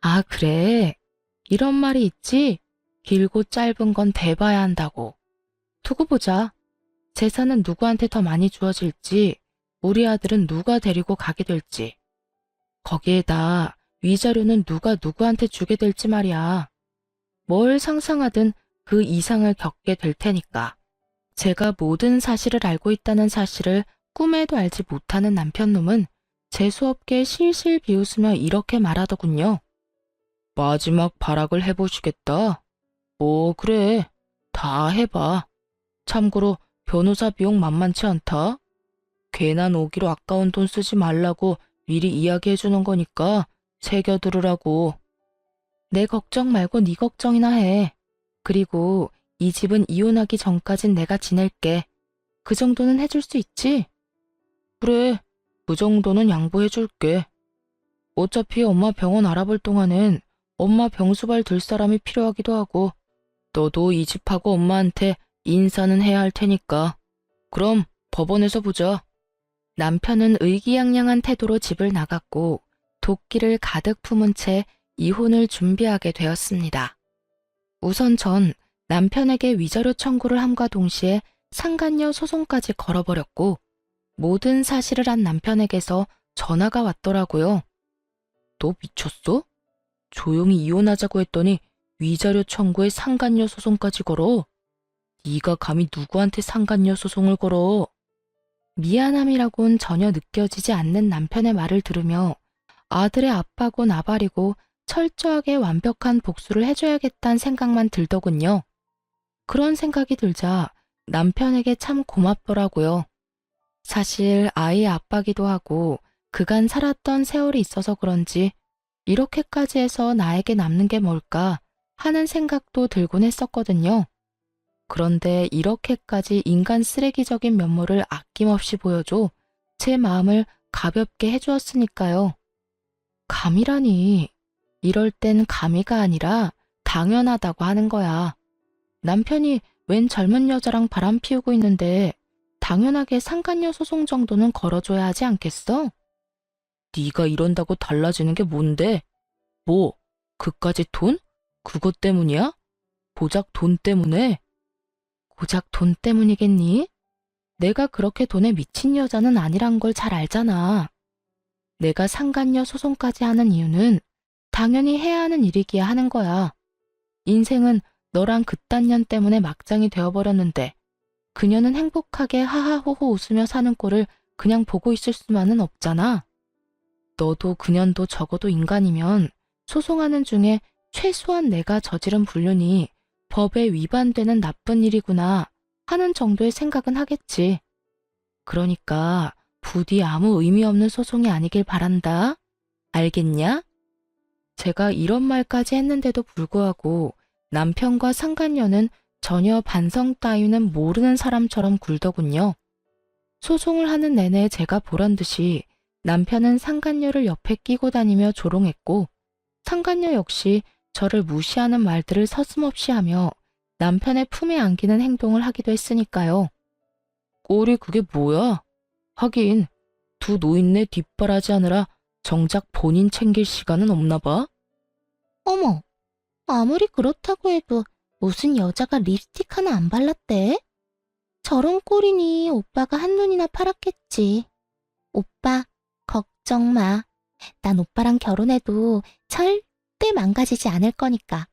아, 그래. 이런 말이 있지. 길고 짧은 건 대봐야 한다고. 두고 보자. 재산은 누구한테 더 많이 주어질지, 우리 아들은 누가 데리고 가게 될지. 거기에다 위자료는 누가 누구한테 주게 될지 말이야. 뭘 상상하든 그 이상을 겪게 될 테니까. 제가 모든 사실을 알고 있다는 사실을 꿈에도 알지 못하는 남편놈은 재수없게 실실 비웃으며 이렇게 말하더군요. 마지막 발악을 해보시겠다. 그래. 다 해봐. 참고로 변호사 비용 만만치 않다. 괜한 오기로 아까운 돈 쓰지 말라고 미리 이야기해주는 거니까 새겨들으라고. 내 걱정 말고 네 걱정이나 해. 그리고 이 집은 이혼하기 전까진 내가 지낼게. 그 정도는 해줄 수 있지? 그래, 그 정도는 양보해줄게. 어차피 엄마 병원 알아볼 동안엔 엄마 병수발 들 사람이 필요하기도 하고, 너도 이 집하고 엄마한테 인사는 해야 할 테니까. 그럼 법원에서 보자. 남편은 의기양양한 태도로 집을 나갔고 도끼를 가득 품은 채 이혼을 준비하게 되었습니다. 우선 전 남편에게 위자료 청구를 함과 동시에 상간녀 소송까지 걸어버렸고 모든 사실을 한 남편에게서 전화가 왔더라고요. 너 미쳤어? 조용히 이혼하자고 했더니 위자료 청구에 상간녀 소송까지 걸어? 네가 감히 누구한테 상간녀 소송을 걸어? 미안함이라곤 전혀 느껴지지 않는 남편의 말을 들으며 아들의 아빠고 나발이고 철저하게 완벽한 복수를 해줘야겠다는 생각만 들더군요. 그런 생각이 들자 남편에게 참 고맙더라고요. 사실 아이의 아빠기도 하고 그간 살았던 세월이 있어서 그런지 이렇게까지 해서 나에게 남는 게 뭘까 하는 생각도 들곤 했었거든요. 그런데 이렇게까지 인간 쓰레기적인 면모를 아낌없이 보여줘 제 마음을 가볍게 해주었으니까요. 감이라니. 이럴 땐 감이가 아니라 당연하다고 하는 거야. 남편이 웬 젊은 여자랑 바람 피우고 있는데 당연하게 상간녀 소송 정도는 걸어줘야 하지 않겠어? 네가 이런다고 달라지는 게 뭔데? 뭐, 그까짓 돈? 그것 때문이야? 고작 돈 때문에? 고작 돈 때문이겠니? 내가 그렇게 돈에 미친 여자는 아니란 걸 잘 알잖아. 내가 상간녀 소송까지 하는 이유는 당연히 해야 하는 일이기야 하는 거야. 인생은 너랑 그딴 년 때문에 막장이 되어버렸는데 그녀는 행복하게 하하호호 웃으며 사는 꼴을 그냥 보고 있을 수만은 없잖아. 너도 그년도 적어도 인간이면 소송하는 중에 최소한 내가 저지른 불륜이 법에 위반되는 나쁜 일이구나 하는 정도의 생각은 하겠지. 그러니까 부디 아무 의미 없는 소송이 아니길 바란다. 알겠냐? 제가 이런 말까지 했는데도 불구하고 남편과 상간녀는 전혀 반성 따위는 모르는 사람처럼 굴더군요. 소송을 하는 내내 제가 보란 듯이 남편은 상간녀를 옆에 끼고 다니며 조롱했고 상간녀 역시 저를 무시하는 말들을 서슴없이 하며 남편의 품에 안기는 행동을 하기도 했으니까요. 꼴이 그게 뭐야? 하긴 두 노인네 뒷바라지하느라 정작 본인 챙길 시간은 없나 봐. 어머, 아무리 그렇다고 해도 무슨 여자가 립스틱 하나 안 발랐대? 저런 꼴이니 오빠가 한눈이나 팔았겠지. 오빠, 걱정 마. 난 오빠랑 결혼해도 절대 망가지지 않을 거니까.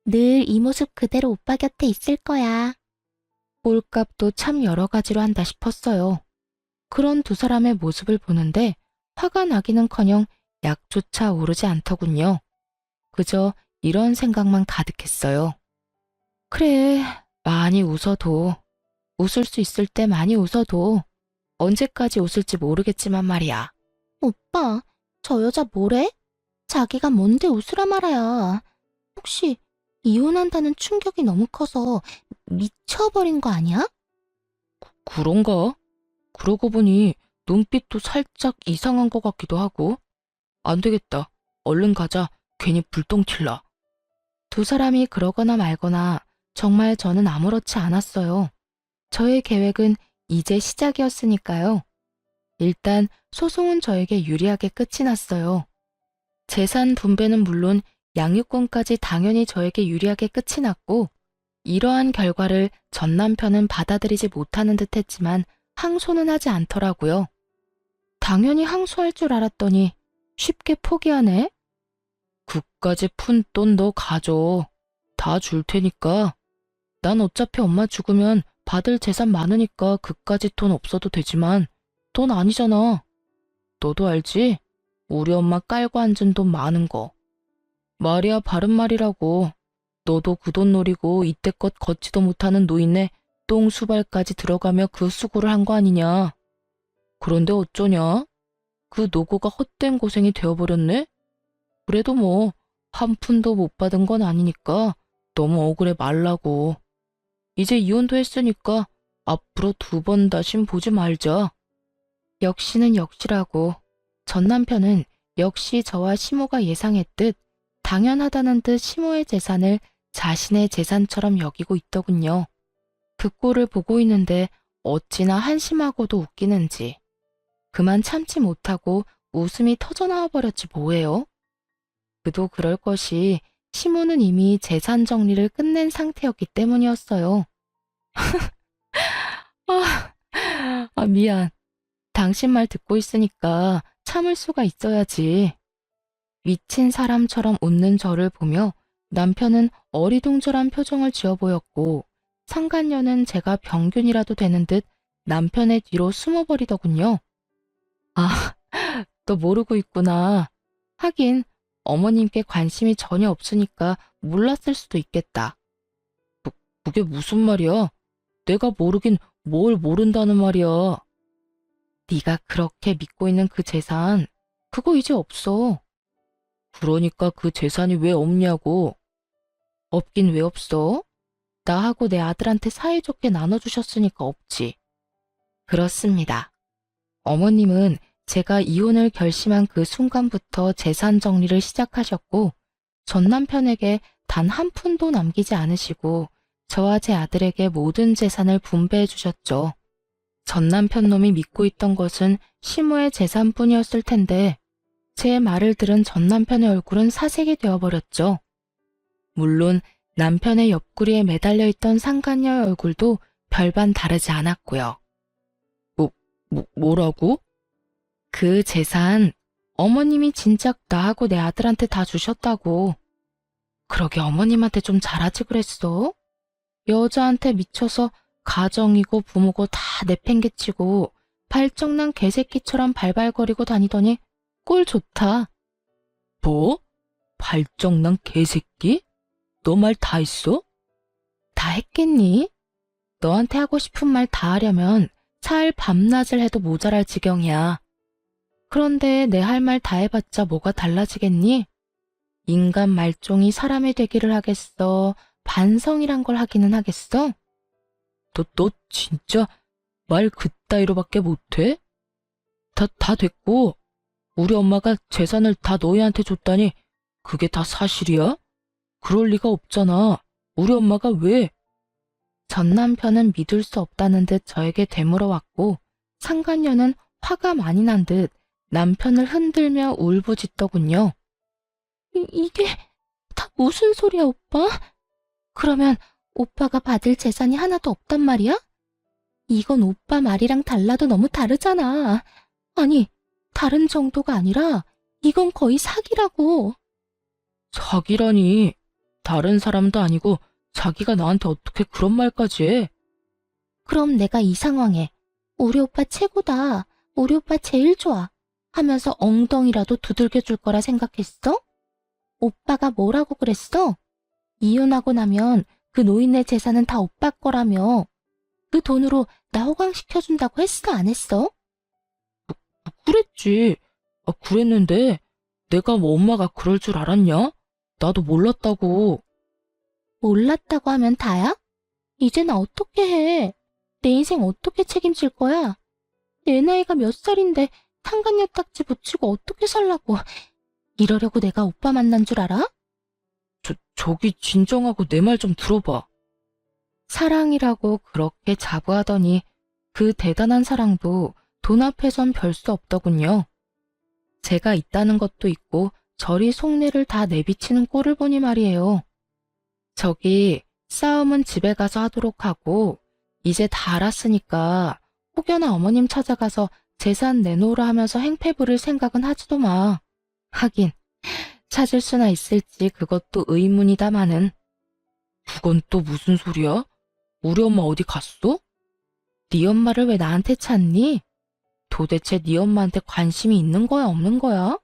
늘 이 모습 그대로 오빠 곁에 있을 거야. 꼴값도 참 여러 가지로 한다 싶었어요. 그런 두 사람의 모습을 보는데 화가 나기는커녕 약조차 오르지 않더군요. 그저 이런 생각만 가득했어요. 그래, 많이 웃어도. 웃을 수 있을 때 많이 웃어도. 언제까지 웃을지 모르겠지만 말이야. 오빠, 저 여자 뭐래? 자기가 뭔데 웃으라 말아야. 혹시 이혼한다는 충격이 너무 커서 미쳐버린 거 아니야? 그런가? 그러고 보니 눈빛도 살짝 이상한 것 같기도 하고. 안 되겠다. 얼른 가자. 괜히 불똥 튈라. 두 사람이 그러거나 말거나 정말 저는 아무렇지 않았어요. 저의 계획은 이제 시작이었으니까요. 일단 소송은 저에게 유리하게 끝이 났어요. 재산 분배는 물론 양육권까지 당연히 저에게 유리하게 끝이 났고 이러한 결과를 전 남편은 받아들이지 못하는 듯 했지만 항소는 하지 않더라고요. 당연히 항소할 줄 알았더니 쉽게 포기하네. 그까지 푼 돈 너 가져. 다 줄 테니까. 난 어차피 엄마 죽으면 받을 재산 많으니까 그까지 돈 없어도 되지만 돈 아니잖아. 너도 알지? 우리 엄마 깔고 앉은 돈 많은 거. 말이야 바른 말이라고. 너도 그 돈 노리고 이때껏 걷지도 못하는 노인네 똥수발까지 들어가며 그 수고를 한 거 아니냐. 그런데 어쩌냐? 그 노고가 헛된 고생이 되어버렸네? 그래도 뭐 한 푼도 못 받은 건 아니니까 너무 억울해 말라고. 이제 이혼도 했으니까 앞으로 두 번 다신 보지 말자. 역시는 역시라고. 전 남편은 역시 저와 시모가 예상했듯 당연하다는 듯 시모의 재산을 자신의 재산처럼 여기고 있더군요. 그 꼴을 보고 있는데 어찌나 한심하고도 웃기는지. 그만 참지 못하고 웃음이 터져나와 버렸지 뭐예요. 그도 그럴 것이 시모는 이미 재산 정리를 끝낸 상태였기 때문이었어요. 미안. 당신 말 듣고 있으니까 참을 수가 있어야지. 미친 사람처럼 웃는 저를 보며 남편은 어리둥절한 표정을 지어 보였고 상간녀는 제가 병균이라도 되는 듯 남편의 뒤로 숨어버리더군요. 너 모르고 있구나. 하긴 어머님께 관심이 전혀 없으니까 몰랐을 수도 있겠다. 그게 무슨 말이야? 내가 모르긴 뭘 모른다는 말이야. 네가 그렇게 믿고 있는 그 재산, 그거 이제 없어. 그러니까 그 재산이 왜 없냐고. 없긴 왜 없어? 나하고 내 아들한테 사이좋게 나눠주셨으니까 없지. 그렇습니다. 어머님은 제가 이혼을 결심한 그 순간부터 재산 정리를 시작하셨고 전 남편에게 단 한 푼도 남기지 않으시고 저와 제 아들에게 모든 재산을 분배해 주셨죠. 전 남편 놈이 믿고 있던 것은 시모의 재산뿐이었을 텐데 제 말을 들은 전 남편의 얼굴은 사색이 되어버렸죠. 물론 남편의 옆구리에 매달려 있던 상간녀의 얼굴도 별반 다르지 않았고요. 뭐라고? 그 재산 어머님이 진작 나하고 내 아들한테 다 주셨다고. 그러게 어머님한테 좀 잘하지 그랬어. 여자한테 미쳐서 가정이고 부모고 다 내팽개치고 발정난 개새끼처럼 발발거리고 다니더니 꼴 좋다. 뭐? 발정난 개새끼? 너 말 다 했어? 다 했겠니? 너한테 하고 싶은 말 다 하려면 사흘 밤낮을 해도 모자랄 지경이야. 그런데 내 할 말 다 해봤자 뭐가 달라지겠니? 인간 말종이 사람이 되기를 하겠어? 반성이란 걸 하기는 하겠어? 너 진짜 말 그따위로밖에 못해? 다 됐고 우리 엄마가 재산을 다 너희한테 줬다니 그게 다 사실이야? 그럴 리가 없잖아. 우리 엄마가 왜? 전 남편은 믿을 수 없다는 듯 저에게 되물어왔고 상간녀는 화가 많이 난 듯 남편을 흔들며 울부짖더군요. 이게 다 무슨 소리야, 오빠? 그러면 오빠가 받을 재산이 하나도 없단 말이야? 이건 오빠 말이랑 달라도 너무 다르잖아. 아니, 다른 정도가 아니라 이건 거의 사기라고. 사기라니. 다른 사람도 아니고 자기가 나한테 어떻게 그런 말까지 해? 그럼 내가 이 상황에 우리 오빠 최고다, 우리 오빠 제일 좋아 하면서 엉덩이라도 두들겨 줄 거라 생각했어? 오빠가 뭐라고 그랬어? 이혼하고 나면 그 노인네 재산은 다 오빠 거라며. 그 돈으로 나 호강시켜준다고 했어, 안 했어? 그랬지. 그랬는데 내가 뭐 엄마가 그럴 줄 알았냐? 나도 몰랐다고. 몰랐다고 하면 다야? 이제 나 어떻게 해? 내 인생 어떻게 책임질 거야? 내 나이가 몇 살인데 상간녀 딱지 붙이고 어떻게 살라고. 이러려고 내가 오빠 만난 줄 알아? 저기 진정하고 내 말 좀 들어봐. 사랑이라고 그렇게 자부하더니 그 대단한 사랑도 돈 앞에선 별 수 없더군요. 제가 있다는 것도 있고 저리 속내를 다 내비치는 꼴을 보니 말이에요. 저기 싸움은 집에 가서 하도록 하고 이제 다 알았으니까 혹여나 어머님 찾아가서 재산 내놓으라 하면서 행패 부릴 생각은 하지도 마. 하긴 찾을 수나 있을지 그것도 의문이다마는. 그건 또 무슨 소리야? 우리 엄마 어디 갔어? 네 엄마를 왜 나한테 찾니? 도대체 네 엄마한테 관심이 있는 거야, 없는 거야?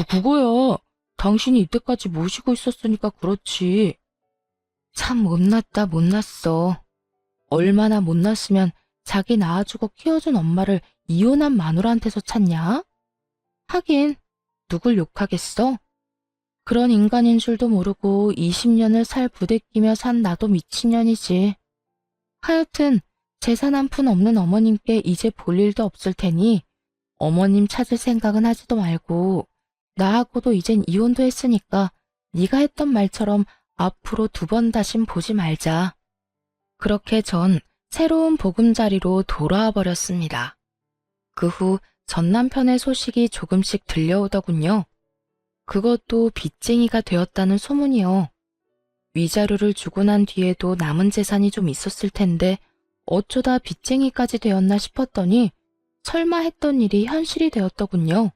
그거야. 당신이 이때까지 모시고 있었으니까 그렇지. 참 못났다, 못났어. 얼마나 못났으면 자기 낳아주고 키워준 엄마를 이혼한 마누라한테서 찾냐? 하긴 누굴 욕하겠어? 그런 인간인 줄도 모르고 20년을 살 부대끼며 산 나도 미친년이지. 하여튼 재산 한 푼 없는 어머님께 이제 볼 일도 없을 테니 어머님 찾을 생각은 하지도 말고 나하고도 이젠 이혼도 했으니까 네가 했던 말처럼 앞으로 2번 다신 보지 말자. 그렇게 전 새로운 보금자리로 돌아와 버렸습니다. 그 후 전 남편의 소식이 조금씩 들려오더군요. 그것도 빚쟁이가 되었다는 소문이요. 위자료를 주고 난 뒤에도 남은 재산이 좀 있었을 텐데 어쩌다 빚쟁이까지 되었나 싶었더니 설마 했던 일이 현실이 되었더군요.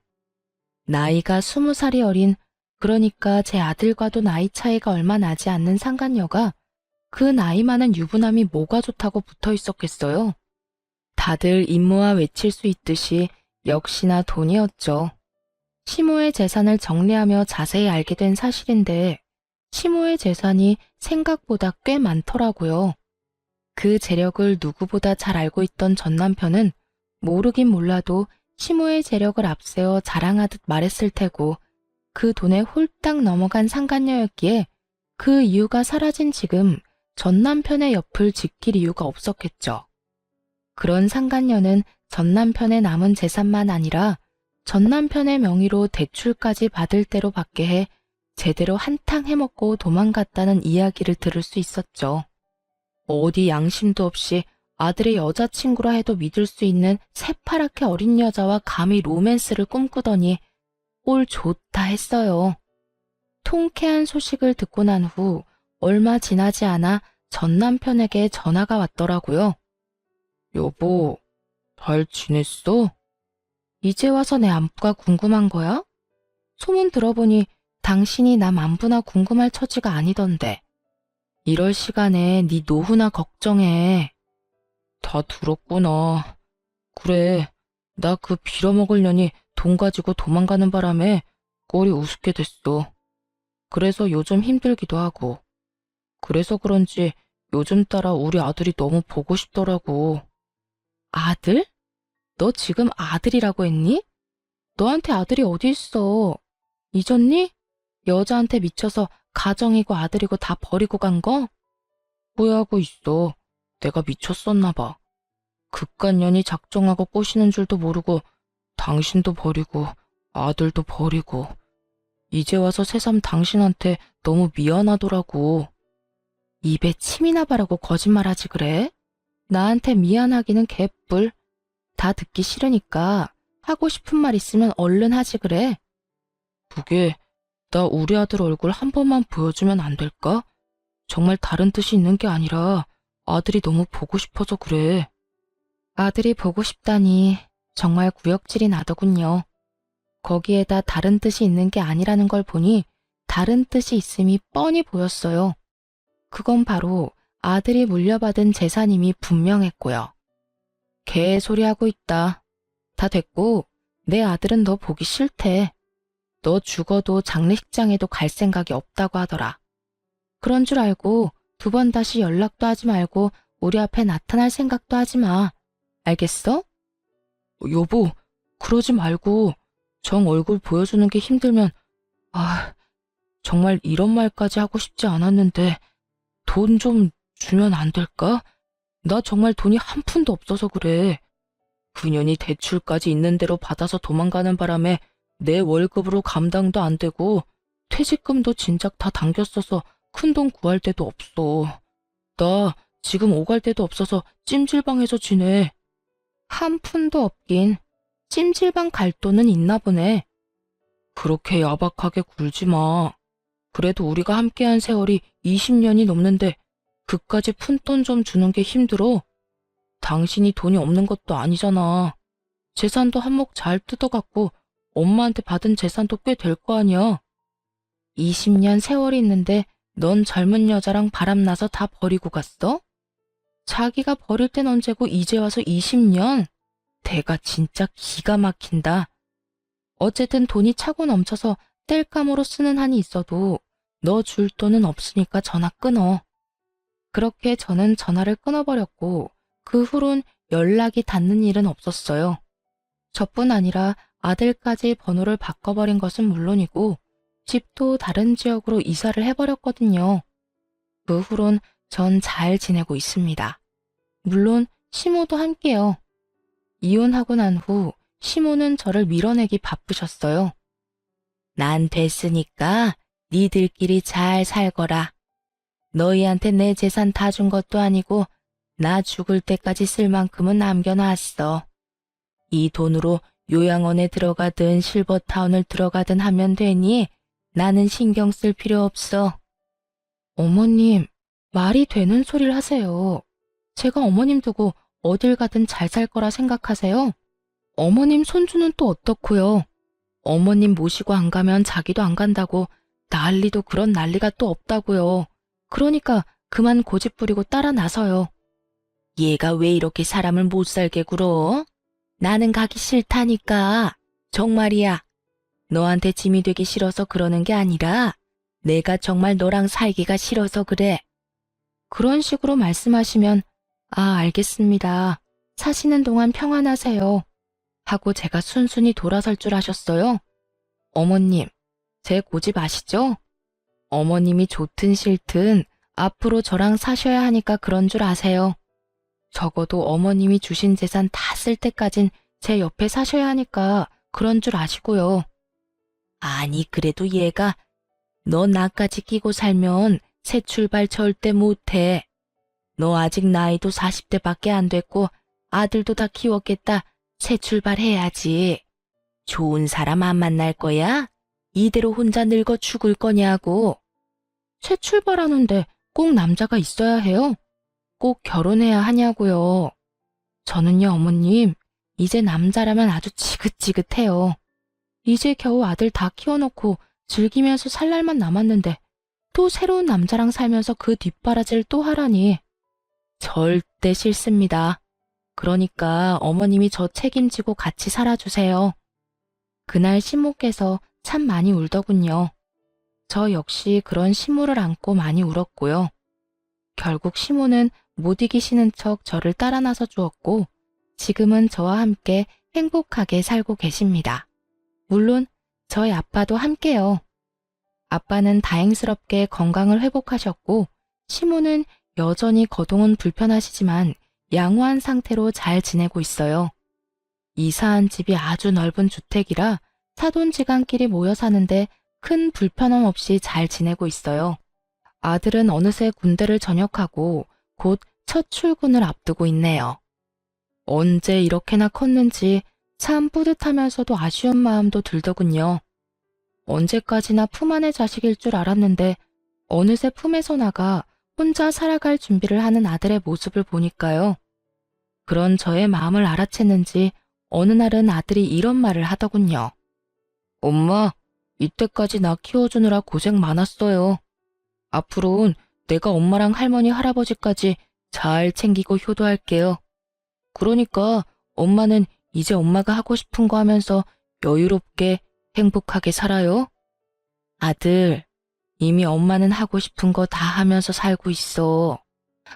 나이가 20살이 어린, 그러니까 제 아들과도 나이 차이가 얼마 나지 않는 상간녀가 그 나이 많은 유부남이 뭐가 좋다고 붙어 있었겠어요. 다들 임무와 외칠 수 있듯이 역시나 돈이었죠. 시모의 재산을 정리하며 자세히 알게 된 사실인데 시모의 재산이 생각보다 꽤 많더라고요. 그 재력을 누구보다 잘 알고 있던 전 남편은 모르긴 몰라도 시모의 재력을 앞세워 자랑하듯 말했을 테고 그 돈에 홀딱 넘어간 상간녀였기에 그 이유가 사라진 지금 전 남편의 옆을 지킬 이유가 없었겠죠. 그런 상간녀는 전 남편의 남은 재산만 아니라 전 남편의 명의로 대출까지 받을 대로 받게 해 제대로 한탕 해먹고 도망갔다는 이야기를 들을 수 있었죠. 어디 양심도 없이 아들의 여자친구라 해도 믿을 수 있는 새파랗게 어린 여자와 감히 로맨스를 꿈꾸더니 꼴 좋다 했어요. 통쾌한 소식을 듣고 난 후 얼마 지나지 않아 전 남편에게 전화가 왔더라고요. 여보, 잘 지냈어? 이제 와서 내 안부가 궁금한 거야? 소문 들어보니 당신이 남 안부나 궁금할 처지가 아니던데. 이럴 시간에 네 노후나 걱정해. 다 들었구나. 그래, 나 그 빌어먹을 년이 돈 가지고 도망가는 바람에 꼴이 우습게 됐어. 그래서 요즘 힘들기도 하고. 그래서 그런지 요즘 따라 우리 아들이 너무 보고 싶더라고. 아들? 너 지금 아들이라고 했니? 너한테 아들이 어디 있어? 잊었니? 여자한테 미쳐서 가정이고 아들이고 다 버리고 간 거? 후회하고 있어. 내가 미쳤었나 봐. 극간년이 작정하고 꼬시는 줄도 모르고 당신도 버리고 아들도 버리고 이제 와서 새삼 당신한테 너무 미안하더라고. 입에 침이나 바르고 거짓말하지 그래? 나한테 미안하기는 개뿔. 다 듣기 싫으니까 하고 싶은 말 있으면 얼른 하지 그래. 그게 나 우리 아들 얼굴 한 번만 보여주면 안 될까? 정말 다른 뜻이 있는 게 아니라 아들이 너무 보고 싶어서 그래. 아들이 보고 싶다니 정말 구역질이 나더군요. 거기에다 다른 뜻이 있는 게 아니라는 걸 보니 다른 뜻이 있음이 뻔히 보였어요. 그건 바로 아들이 물려받은 재산임이 분명했고요. 개소리하고 있다. 다 됐고 내 아들은 너 보기 싫대. 너 죽어도 장례식장에도 갈 생각이 없다고 하더라. 그런 줄 알고 2번 다시 연락도 하지 말고 우리 앞에 나타날 생각도 하지 마. 알겠어? 여보, 그러지 말고 정 얼굴 보여주는 게 힘들면 정말 이런 말까지 하고 싶지 않았는데 돈 좀 주면 안 될까? 나 정말 돈이 한 푼도 없어서 그래. 그년이 대출까지 있는 대로 받아서 도망가는 바람에 내 월급으로 감당도 안 되고 퇴직금도 진작 다 당겼어서 큰돈 구할 데도 없어. 나 지금 오갈 데도 없어서 찜질방에서 지내. 한 푼도 없긴 찜질방 갈 돈은 있나 보네. 그렇게 야박하게 굴지 마. 그래도 우리가 함께한 세월이 20년이 넘는데 그까지 푼돈 좀 주는 게 힘들어? 당신이 돈이 없는 것도 아니잖아. 재산도 한몫 잘 뜯어갖고 엄마한테 받은 재산도 꽤 될 거 아니야. 20년 세월이 있는데 넌 젊은 여자랑 바람나서 다 버리고 갔어? 자기가 버릴 땐 언제고 이제 와서 20년? 대가 진짜 기가 막힌다. 어쨌든 돈이 차고 넘쳐서 뗄감으로 쓰는 한이 있어도 너 줄 돈은 없으니까 전화 끊어. 그렇게 저는 전화를 끊어버렸고 그 후론 연락이 닿는 일은 없었어요. 저뿐 아니라 아들까지 번호를 바꿔버린 것은 물론이고 집도 다른 지역으로 이사를 해버렸거든요. 그 후론 전 잘 지내고 있습니다. 물론 시모도 함께요. 이혼하고 난 후 시모는 저를 밀어내기 바쁘셨어요. 난 됐으니까 니들끼리 잘 살거라. 너희한테 내 재산 다 준 것도 아니고 나 죽을 때까지 쓸 만큼은 남겨놨어. 이 돈으로 요양원에 들어가든 실버타운을 들어가든 하면 되니 나는 신경 쓸 필요 없어. 어머님, 말이 되는 소리를 하세요. 제가 어머님 두고 어딜 가든 잘 살 거라 생각하세요? 어머님 손주는 또 어떻고요? 어머님 모시고 안 가면 자기도 안 간다고 난리도 그런 난리가 또 없다고요. 그러니까 그만 고집 부리고 따라 나서요. 얘가 왜 이렇게 사람을 못 살게 굴어? 나는 가기 싫다니까. 정말이야. 너한테 짐이 되기 싫어서 그러는 게 아니라 내가 정말 너랑 살기가 싫어서 그래. 그런 식으로 말씀하시면 알겠습니다. 사시는 동안 평안하세요. 하고 제가 순순히 돌아설 줄 아셨어요? 어머님, 제 고집 아시죠? 어머님이 좋든 싫든 앞으로 저랑 사셔야 하니까 그런 줄 아세요. 적어도 어머님이 주신 재산 다 쓸 때까진 제 옆에 사셔야 하니까 그런 줄 아시고요. 아니 그래도 얘가 너 나까지 끼고 살면 새 출발 절대 못해. 너 아직 나이도 40대밖에 안 됐고 아들도 다 키웠겠다. 새 출발해야지. 좋은 사람 안 만날 거야? 이대로 혼자 늙어 죽을 거냐고. 새 출발하는데 꼭 남자가 있어야 해요? 꼭 결혼해야 하냐고요. 저는요, 어머님, 이제 남자라면 아주 지긋지긋해요. 이제 겨우 아들 다 키워놓고 즐기면서 살 날만 남았는데 또 새로운 남자랑 살면서 그 뒷바라지를 또 하라니. 절대 싫습니다. 그러니까 어머님이 저 책임지고 같이 살아주세요. 그날 신모께서 참 많이 울더군요. 저 역시 그런 신모를 안고 많이 울었고요. 결국 시모는 못 이기시는 척 저를 따라 나서 주었고 지금은 저와 함께 행복하게 살고 계십니다. 물론 저희 아빠도 함께요. 아빠는 다행스럽게 건강을 회복하셨고 시모는 여전히 거동은 불편하시지만 양호한 상태로 잘 지내고 있어요. 이사한 집이 아주 넓은 주택이라 사돈지간끼리 모여 사는데 큰 불편함 없이 잘 지내고 있어요. 아들은 어느새 군대를 전역하고 곧 첫 출근을 앞두고 있네요. 언제 이렇게나 컸는지 참 뿌듯하면서도 아쉬운 마음도 들더군요. 언제까지나 품 안의 자식일 줄 알았는데 어느새 품에서 나가 혼자 살아갈 준비를 하는 아들의 모습을 보니까요. 그런 저의 마음을 알아챘는지 어느 날은 아들이 이런 말을 하더군요. 엄마, 이때까지 나 키워주느라 고생 많았어요. 앞으로는 내가 엄마랑 할머니, 할아버지까지 잘 챙기고 효도할게요. 그러니까 엄마는 이제 엄마가 하고 싶은 거 하면서 여유롭게 행복하게 살아요. 아들, 이미 엄마는 하고 싶은 거 다 하면서 살고 있어.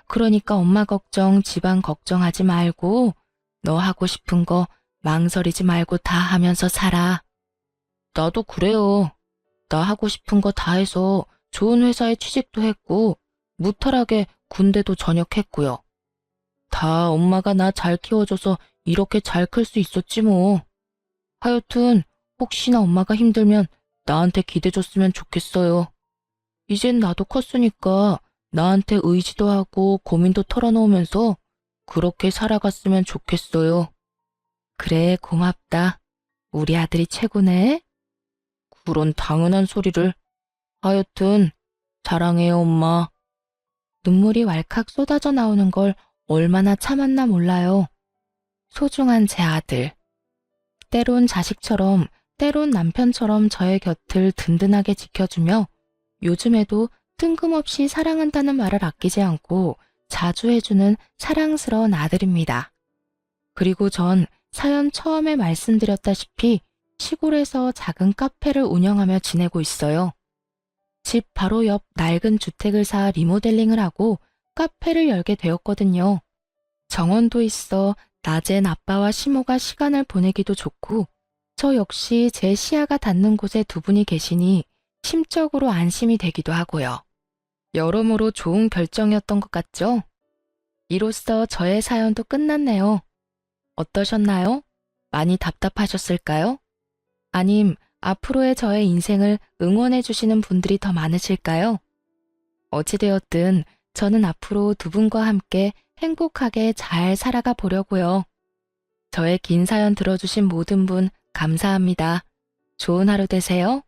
그러니까 엄마 걱정, 집안 걱정하지 말고 너 하고 싶은 거 망설이지 말고 다 하면서 살아. 나도 그래요. 나 하고 싶은 거 다 해서 좋은 회사에 취직도 했고 무탈하게 군대도 전역했고요. 다 엄마가 나 잘 키워줘서 이렇게 잘 클 수 있었지 뭐. 하여튼 혹시나 엄마가 힘들면 나한테 기대줬으면 좋겠어요. 이젠 나도 컸으니까 나한테 의지도 하고 고민도 털어놓으면서 그렇게 살아갔으면 좋겠어요. 그래, 고맙다. 우리 아들이 최고네. 그런 당연한 소리를. 하여튼 사랑해요, 엄마. 눈물이 왈칵 쏟아져 나오는 걸 얼마나 참았나 몰라요. 소중한 제 아들. 때론 자식처럼, 때론 남편처럼 저의 곁을 든든하게 지켜주며 요즘에도 뜬금없이 사랑한다는 말을 아끼지 않고 자주 해주는 사랑스러운 아들입니다. 그리고 전 사연 처음에 말씀드렸다시피 시골에서 작은 카페를 운영하며 지내고 있어요. 집 바로 옆 낡은 주택을 사 리모델링을 하고 카페를 열게 되었거든요. 정원도 있어 낮엔 아빠와 시모가 시간을 보내기도 좋고 저 역시 제 시야가 닿는 곳에 두 분이 계시니 심적으로 안심이 되기도 하고요. 여러모로 좋은 결정이었던 것 같죠? 이로써 저의 사연도 끝났네요. 어떠셨나요? 많이 답답하셨을까요? 아님 앞으로의 저의 인생을 응원해 주시는 분들이 더 많으실까요? 어찌되었든 저는 앞으로 두 분과 함께 행복하게 잘 살아가 보려고요. 저의 긴 사연 들어주신 모든 분 감사합니다. 좋은 하루 되세요.